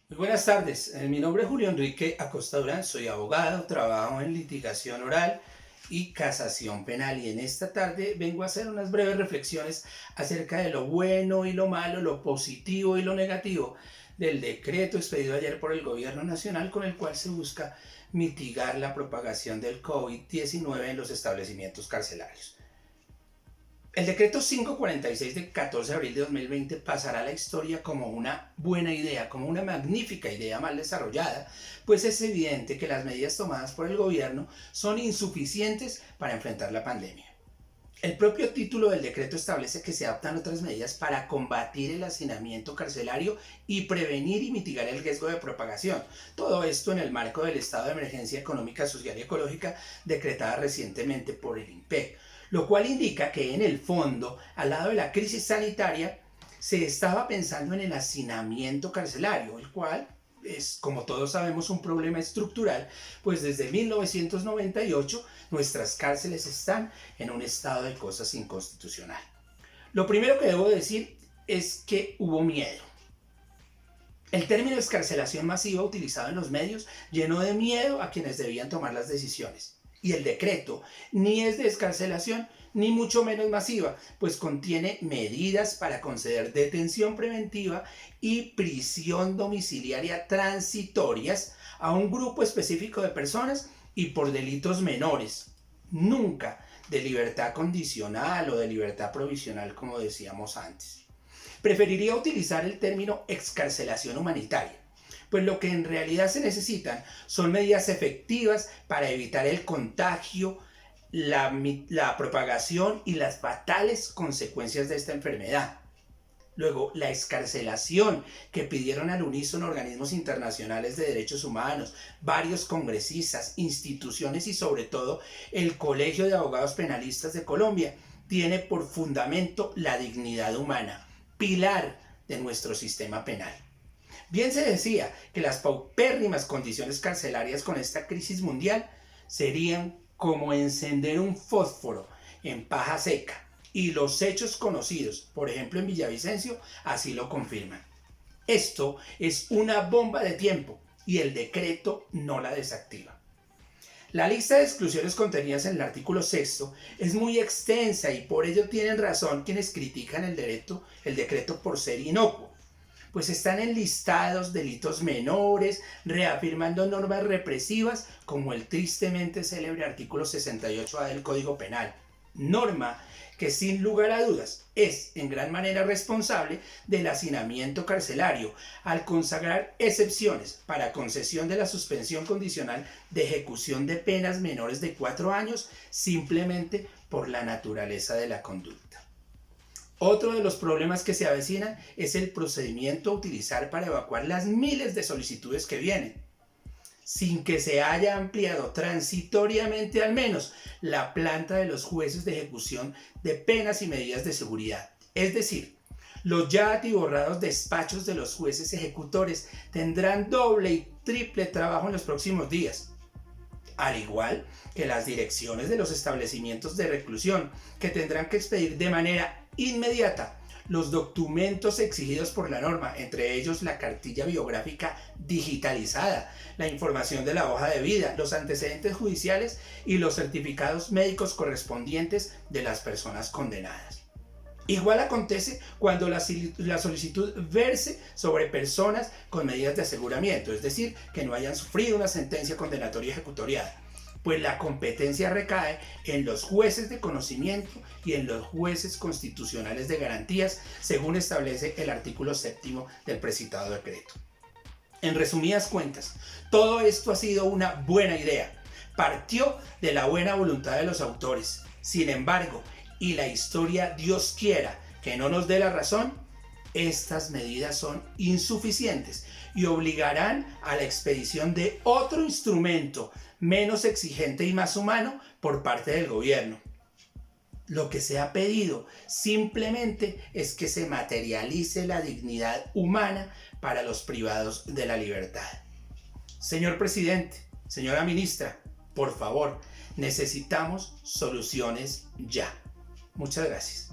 Muy buenas tardes, mi nombre es Julio Enrique Acosta Durán, soy abogado, trabajo en litigación oral y casación penal y en esta tarde vengo a hacer unas breves reflexiones acerca de lo bueno y lo malo, lo positivo y lo negativo del decreto expedido ayer por el Gobierno Nacional con el cual se busca mitigar la propagación del COVID-19 en los establecimientos carcelarios. El decreto 546 del 14 de abril de 2020 pasará a la historia como una buena idea, como una magnífica idea mal desarrollada, pues es evidente que las medidas tomadas por el gobierno son insuficientes para enfrentar la pandemia. El propio título del decreto establece que se adoptan otras medidas para combatir el hacinamiento carcelario y prevenir y mitigar el riesgo de propagación. Todo esto en el marco del estado de emergencia económica, social y ecológica decretada recientemente por el INPEC, lo cual indica que en el fondo, al lado de la crisis sanitaria, se estaba pensando en el hacinamiento carcelario, el cual es, como todos sabemos, un problema estructural, pues desde 1998 nuestras cárceles están en un estado de cosas inconstitucional. Lo primero que debo decir es que hubo miedo. El término excarcelación masiva utilizado en los medios llenó de miedo a quienes debían tomar las decisiones. Y el decreto ni es de excarcelación ni mucho menos masiva, pues contiene medidas para conceder detención preventiva y prisión domiciliaria transitorias a un grupo específico de personas y por delitos menores, nunca de libertad condicional o de libertad provisional como decíamos antes. Preferiría utilizar el término excarcelación humanitaria, pues lo que en realidad se necesitan son medidas efectivas para evitar el contagio, la propagación y las fatales consecuencias de esta enfermedad. Luego, la excarcelación que pidieron al unísono organismos internacionales de derechos humanos, varios congresistas, instituciones y sobre todo el Colegio de Abogados Penalistas de Colombia, tiene por fundamento la dignidad humana, pilar de nuestro sistema penal. Bien se decía que las paupérrimas condiciones carcelarias con esta crisis mundial serían como encender un fósforo en paja seca, y los hechos conocidos, por ejemplo en Villavicencio, así lo confirman. Esto es una bomba de tiempo y el decreto no la desactiva. La lista de exclusiones contenidas en el artículo 6 es muy extensa y por ello tienen razón quienes critican el decreto por ser inocuo, pues están enlistados delitos menores, reafirmando normas represivas como el tristemente célebre artículo 68A del Código Penal, norma que sin lugar a dudas es en gran manera responsable del hacinamiento carcelario al consagrar excepciones para concesión de la suspensión condicional de ejecución de penas menores de 4 años simplemente por la naturaleza de la conducta. Otro de los problemas que se avecinan es el procedimiento a utilizar para evacuar las miles de solicitudes que vienen, sin que se haya ampliado transitoriamente al menos la planta de los jueces de ejecución de penas y medidas de seguridad. Es decir, los ya atiborrados despachos de los jueces ejecutores tendrán doble y triple trabajo en los próximos días, al igual que las direcciones de los establecimientos de reclusión, que tendrán que expedir de manera inmediata los documentos exigidos por la norma, entre ellos la cartilla biográfica digitalizada, la información de la hoja de vida, los antecedentes judiciales y los certificados médicos correspondientes de las personas condenadas. Igual acontece cuando la solicitud verse sobre personas con medidas de aseguramiento, es decir, que no hayan sufrido una sentencia condenatoria ejecutoriada, pues la competencia recae en los jueces de conocimiento y en los jueces constitucionales de garantías, según establece el artículo 7º del precitado decreto. En resumidas cuentas, todo esto ha sido una buena idea. Partió de la buena voluntad de los autores. Sin embargo, y la historia Dios quiera que no nos dé la razón, estas medidas son insuficientes y obligarán a la expedición de otro instrumento menos exigente y más humano por parte del gobierno. Lo que se ha pedido simplemente es que se materialice la dignidad humana para los privados de la libertad. Señor presidente, señora ministra, por favor, necesitamos soluciones ya. Muchas gracias.